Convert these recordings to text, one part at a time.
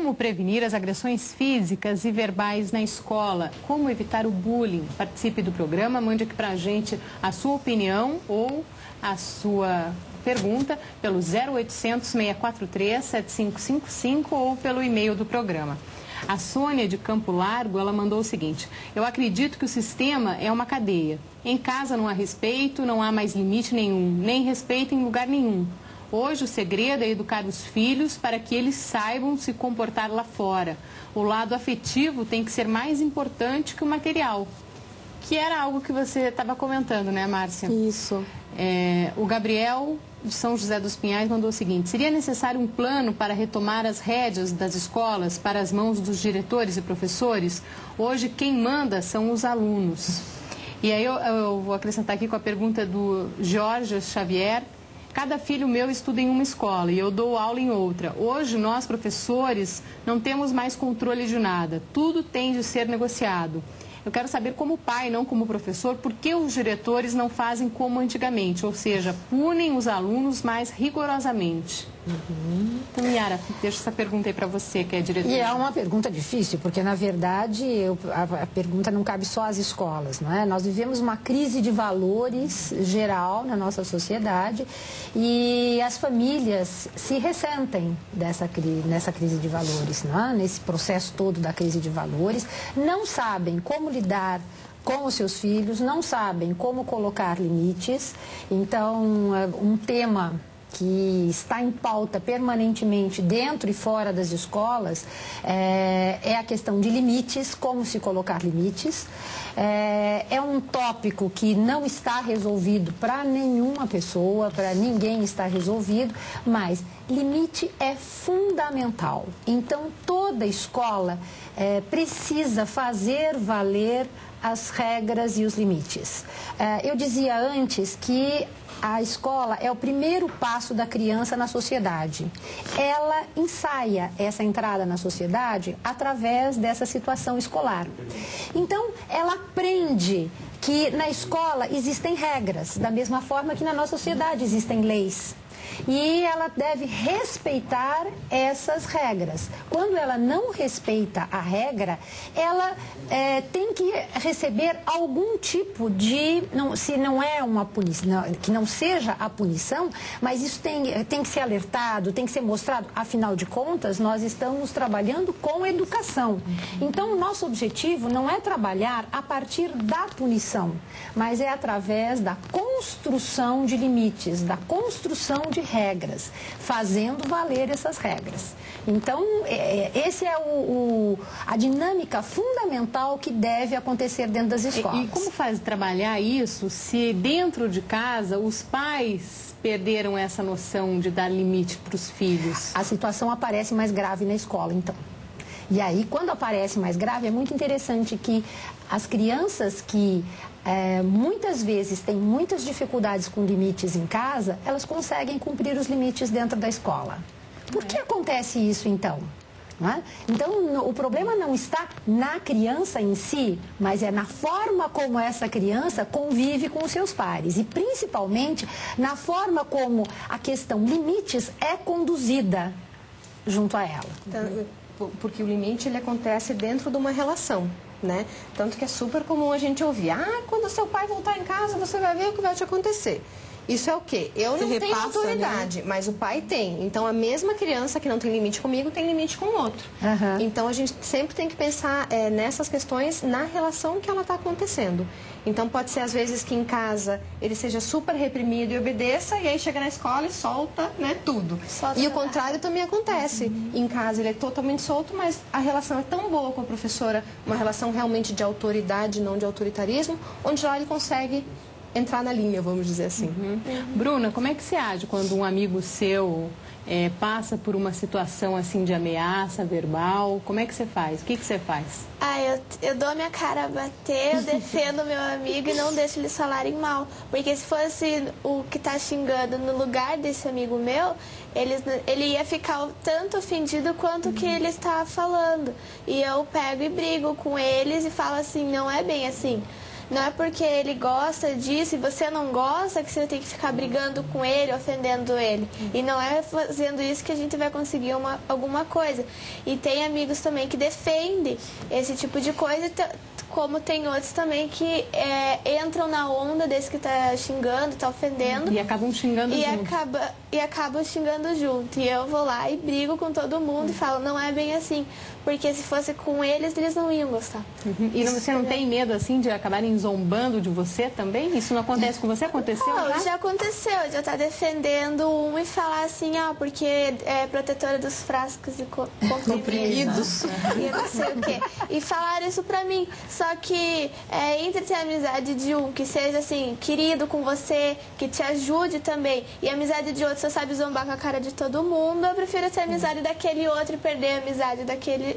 Como prevenir as agressões físicas e verbais na escola? Como evitar o bullying? Participe do programa, mande aqui pra gente a sua opinião ou a sua pergunta pelo 0800 643 7555 ou pelo e-mail do programa. A Sônia de Campo Largo, ela mandou o seguinte: eu acredito que o sistema é uma cadeia. Em casa não há respeito, não há mais limite nenhum, nem respeito em lugar nenhum. Hoje o segredo é educar os filhos para que eles saibam se comportar lá fora. O lado afetivo tem que ser mais importante que o material. Que era algo que você estava comentando, né, Márcia? Isso. O Gabriel de São José dos Pinhais mandou o seguinte: seria necessário um plano para retomar as rédeas das escolas para as mãos dos diretores e professores? Hoje quem manda são os alunos. E aí eu vou acrescentar aqui com a pergunta do Jorge Xavier. Cada filho meu estuda em uma escola e eu dou aula em outra. Hoje, nós, professores, não temos mais controle de nada. Tudo tem de ser negociado. Eu quero saber, como pai, não como professor, por que os diretores não fazem como antigamente, ou seja, punem os alunos mais rigorosamente. Então, Yara, deixa essa pergunta aí para você, que é diretora. E é uma pergunta difícil, porque, na verdade, a pergunta não cabe só às escolas, não é? Nós vivemos uma crise de valores geral na nossa sociedade e as famílias se ressentem nessa crise de valores, não é? Nesse processo todo da crise de valores, não sabem como lidar com os seus filhos, não sabem como colocar limites. Então, um tema que está em pauta permanentemente dentro e fora das escolas é a questão de limites, como se colocar limites. É um tópico que não está resolvido para nenhuma pessoa, para ninguém está resolvido, mas limite é fundamental. Então, toda escola precisa fazer valer as regras e os limites. Eu dizia antes que a escola é o primeiro passo da criança na sociedade. Ela ensaia essa entrada na sociedade através dessa situação escolar. Então, ela aprende que na escola existem regras, da mesma forma que na nossa sociedade existem leis. E ela deve respeitar essas regras. Quando ela não respeita a regra, ela tem que receber algum tipo de, se não é uma punição, que não seja a punição, mas isso tem que ser alertado, tem que ser mostrado. Afinal de contas, nós estamos trabalhando com educação. Então, o nosso objetivo não é trabalhar a partir da punição, mas é através da construção de limites, da construção de regras, fazendo valer essas regras. Então, esse é a dinâmica fundamental que deve acontecer dentro das escolas. E como faz trabalhar isso se dentro de casa os pais perderam essa noção de dar limite para os filhos? A situação aparece mais grave na escola, então. E aí, quando aparece mais grave, é muito interessante que as crianças que muitas vezes têm muitas dificuldades com limites em casa, elas conseguem cumprir os limites dentro da escola. Por que acontece isso, então? Então, o problema não está na criança em si, mas é na forma como essa criança convive com os seus pares. E, principalmente, na forma como a questão limites é conduzida junto a ela. Então, porque o limite, ele acontece dentro de uma relação, né? Tanto que é super comum a gente ouvir: quando seu pai voltar em casa, você vai ver o que vai te acontecer. Isso é o quê? Eu não tenho autoridade, né? Mas o pai tem. Então, a mesma criança que não tem limite comigo, tem limite com o outro. Uhum. Então, a gente sempre tem que pensar nessas questões na relação que ela está acontecendo. Então, pode ser, às vezes, que em casa ele seja super reprimido e obedeça, e aí chega na escola e solta, né, tudo. E o contrário também acontece. Em casa ele é totalmente solto, mas a relação é tão boa com a professora, uma relação realmente de autoridade, não de autoritarismo, onde lá ele consegue entrar na linha, vamos dizer assim. Bruna, como é que você age quando um amigo seu passa por uma situação assim de ameaça verbal? Como é que você faz? O que você faz? Eu dou a minha cara a bater, eu defendo meu amigo e não deixo eles falarem mal. Porque se fosse o que tá xingando no lugar desse amigo meu, ele ia ficar tanto ofendido quanto o que ele estava falando. E eu pego e brigo com eles e falo assim: não é bem assim. Não é porque ele gosta disso e você não gosta que você tem que ficar brigando com ele, ofendendo ele. E não é fazendo isso que a gente vai conseguir alguma coisa. E tem amigos também que defendem esse tipo de coisa, como tem outros também que entram na onda desse que tá xingando, tá ofendendo. E acabam xingando junto. E acabam xingando junto. E eu vou lá e brigo com todo mundo e falo, não é bem assim. Porque se fosse com eles, eles não iam gostar. E você não tem medo, assim, de acabarem zombando de você também? Isso não acontece com você? Aconteceu? Não, já aconteceu. De eu estar defendendo um e falar assim, porque é protetora dos frascos e comprimidos. E não sei o quê. E falaram isso pra mim. Só que entre ter a amizade de um que seja, assim, querido com você, que te ajude também, e a amizade de outro, você sabe zombar com a cara de todo mundo, eu prefiro ter a amizade daquele outro e perder a amizade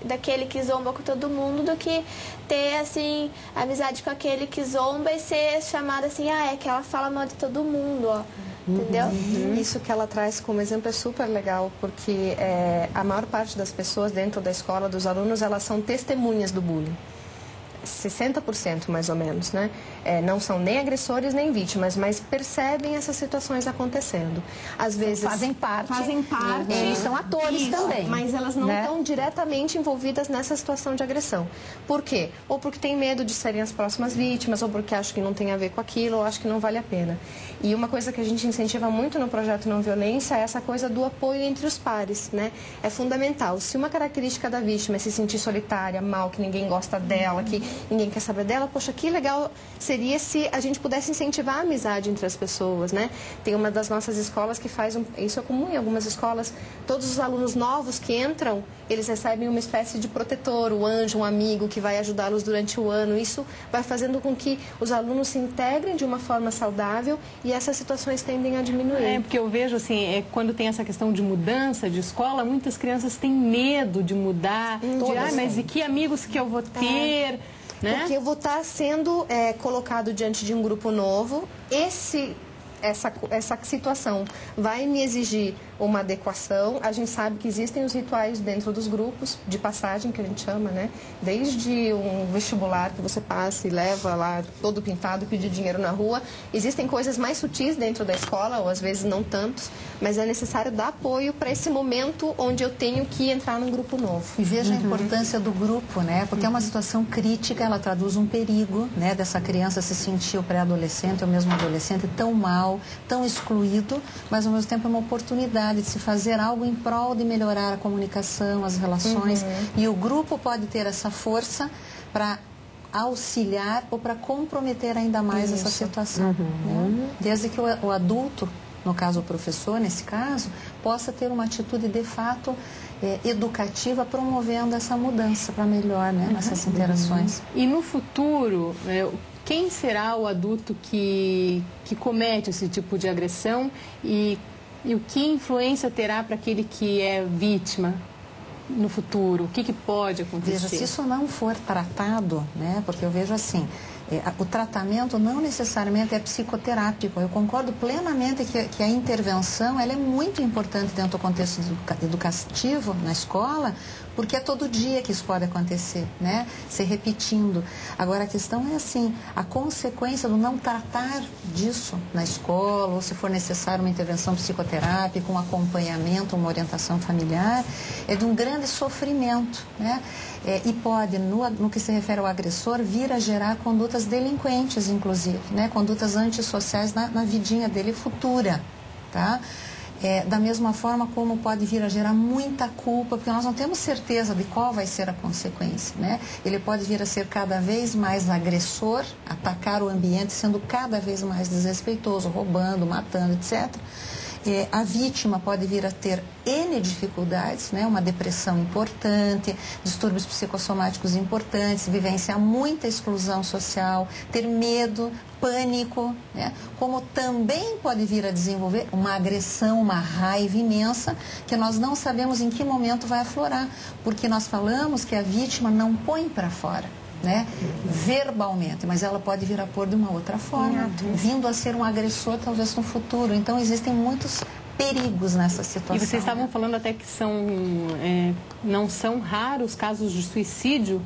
daquele que zomba com todo mundo, do que ter, assim, amizade com aquele que zomba e ser chamada assim, é que ela fala mal de todo mundo, ó. Entendeu? Isso que ela traz como exemplo é super legal, porque a maior parte das pessoas dentro da escola, dos alunos, elas são testemunhas do bullying. 60% mais ou menos, né? Não são nem agressores nem vítimas, mas percebem essas situações acontecendo. Às vezes fazem parte. Eles são atores também. Mas elas não estão diretamente envolvidas nessa situação de agressão. Por quê? Ou porque tem medo de serem as próximas vítimas, ou porque acham que não tem a ver com aquilo, ou acham que não vale a pena. E uma coisa que a gente incentiva muito no projeto Não Violência é essa coisa do apoio entre os pares, né? É fundamental. Se uma característica da vítima é se sentir solitária, mal, que ninguém gosta dela, que ninguém quer saber dela, poxa, que legal seria se a gente pudesse incentivar a amizade entre as pessoas, né? Tem uma das nossas escolas que faz, isso é comum em algumas escolas, todos os alunos novos que entram, eles recebem uma espécie de protetor, um anjo, um amigo que vai ajudá-los durante o ano. Isso vai fazendo com que os alunos se integrem de uma forma saudável e essas situações tendem a diminuir. Porque eu vejo, assim, quando tem essa questão de mudança de escola, muitas crianças têm medo de mudar, mas e que amigos que eu vou ter? Né? Porque eu vou estar sendo colocado diante de um grupo novo, essa situação vai me exigir uma adequação. A gente sabe que existem os rituais dentro dos grupos de passagem, que a gente chama, né? Desde um vestibular que você passa e leva lá todo pintado, pedir dinheiro na rua. Existem coisas mais sutis dentro da escola, ou às vezes não tantos, mas é necessário dar apoio para esse momento onde eu tenho que entrar num grupo novo. E veja a importância do grupo, né? Porque é uma situação crítica, ela traduz um perigo, né? Dessa criança se sentir o pré-adolescente ou mesmo adolescente tão mal, tão excluído, mas ao mesmo tempo é uma oportunidade de se fazer algo em prol de melhorar a comunicação, as relações. E o grupo pode ter essa força para auxiliar ou para comprometer ainda mais essa situação. Né? Desde que o adulto, no caso o professor, nesse caso, possa ter uma atitude de fato educativa, promovendo essa mudança para melhor, né, nessas interações. E no futuro, quem será o adulto que comete esse tipo de agressão e o que influência terá para aquele que é vítima no futuro? O que pode acontecer? Veja, se isso não for tratado, né, porque eu vejo assim, o tratamento não necessariamente é psicoterápico. Eu concordo plenamente que a intervenção ela é muito importante dentro do contexto educativo na escola, porque é todo dia que isso pode acontecer, né? Se repetindo. Agora, a questão é assim, a consequência do não tratar disso na escola, ou se for necessário uma intervenção psicoterápica, um acompanhamento, uma orientação familiar, é de um grande sofrimento, né? E pode, no que se refere ao agressor, vir a gerar condutas delinquentes, inclusive, né? Condutas antissociais na vidinha dele futura, tá? Da mesma forma como pode vir a gerar muita culpa, porque nós não temos certeza de qual vai ser a consequência, né? Ele pode vir a ser cada vez mais agressor, atacar o ambiente, sendo cada vez mais desrespeitoso, roubando, matando, etc. A vítima pode vir a ter N dificuldades, né? Uma depressão importante, distúrbios psicossomáticos importantes, vivenciar muita exclusão social, ter medo, pânico, né? Como também pode vir a desenvolver uma agressão, uma raiva imensa, que nós não sabemos em que momento vai aflorar, porque nós falamos que a vítima não põe para fora, né? Verbalmente, mas ela pode vir a pôr de uma outra forma, vindo a ser um agressor talvez no futuro. Então existem muitos perigos nessa situação. E vocês estavam falando até que não são raros casos de suicídio?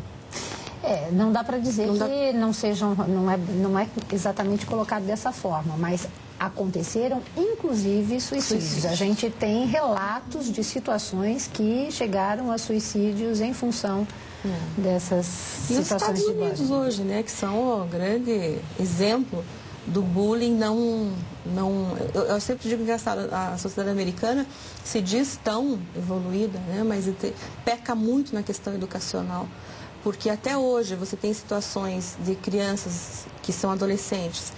Não dá para dizer que não sejam, não é exatamente colocado dessa forma, mas aconteceram, inclusive, suicídios. A gente tem relatos de situações que chegaram a suicídios em função dessas situações de bullying. E os Estados Unidos hoje, né, que são um grande exemplo do bullying, eu sempre digo que a sociedade americana se diz tão evoluída, né, mas peca muito na questão educacional. Porque até hoje você tem situações de crianças que são adolescentes,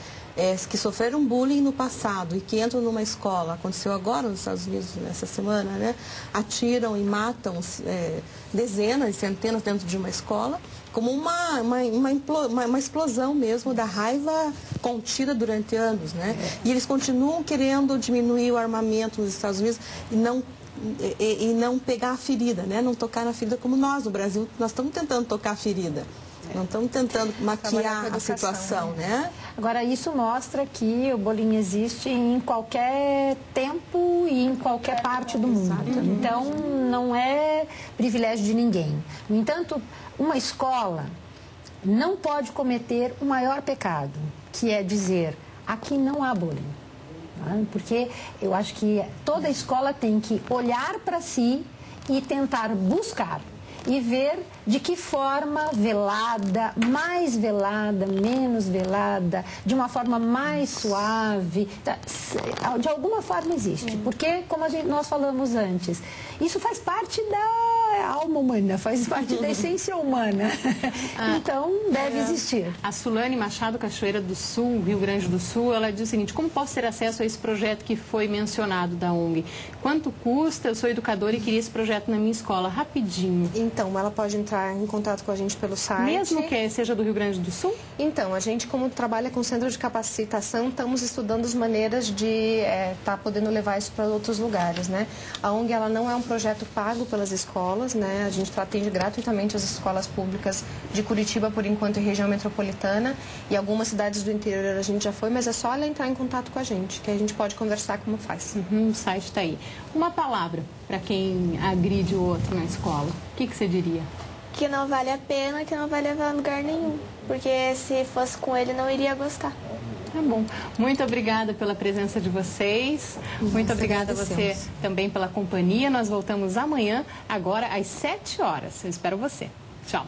que sofreram bullying no passado e que entram numa escola, aconteceu agora nos Estados Unidos nessa semana, né? Atiram e matam dezenas, centenas dentro de uma escola, como uma explosão mesmo da raiva contida durante anos, né? E eles continuam querendo diminuir o armamento nos Estados Unidos e não pegar a ferida, né? Não tocar na ferida como nós no Brasil, nós estamos tentando tocar a ferida. Não estamos tentando maquiar a situação, né? Agora, isso mostra que o bullying existe em qualquer tempo e em qualquer parte do mundo. Então, não é privilégio de ninguém. No entanto, uma escola não pode cometer o maior pecado, que é dizer, aqui não há bullying. Porque eu acho que toda escola tem que olhar para si e tentar buscar e ver de que forma velada, mais velada, menos velada, de uma forma mais suave, de alguma forma existe. Porque, como nós falamos antes, isso faz parte da alma humana, faz parte da essência humana. Então, deve existir. A Sulane Machado, Cachoeira do Sul, Rio Grande do Sul, ela diz o seguinte: como posso ter acesso a esse projeto que foi mencionado da ONG? Quanto custa? Eu sou educadora e queria esse projeto na minha escola. Rapidinho. Então, ela pode entrar em contato com a gente pelo site. Mesmo que seja do Rio Grande do Sul? Então, a gente, como trabalha com centro de capacitação, estamos estudando as maneiras de estar podendo levar isso para outros lugares, né? A ONG, ela não é um projeto pago pelas escolas, né? A gente atende gratuitamente as escolas públicas de Curitiba, por enquanto, e região metropolitana. E algumas cidades do interior a gente já foi, mas é só ela entrar em contato com a gente, que a gente pode conversar como faz. O site está aí. Uma palavra para quem agride o outro na escola. O que você diria? Que não vale a pena, que não vai levar a lugar nenhum. Porque se fosse com ele, não iria gostar. Tá bom. Muito obrigada pela presença de vocês. Muito obrigada a você também pela companhia. Nós voltamos amanhã, agora às 7 horas. Eu espero você. Tchau.